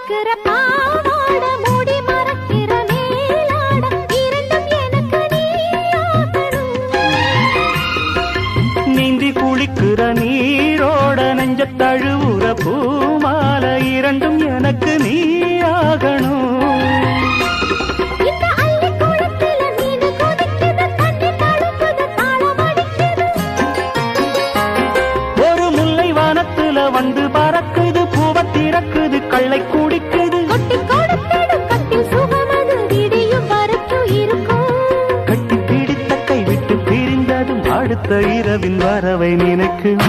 மறுக்கிற பாவாட மூடி மறக்கிற மேலாட இரண்டும் எனக்கு நீயாகணும். நீந்தி குளிக்கிற நீரோட நெஞ்ச தழுவுற பூமால இரண்டும் எனக்கு நீயாகணும். ஒரு முல்லை வானத்துல வந்து பறக்குது, பூவ திறக்குது, கள்ளை குடிக்குது. கட்டி பிடித்த கை விட்டு பிரிந்ததும் அடுத்த இரவின் வரவை நினைக்கும்.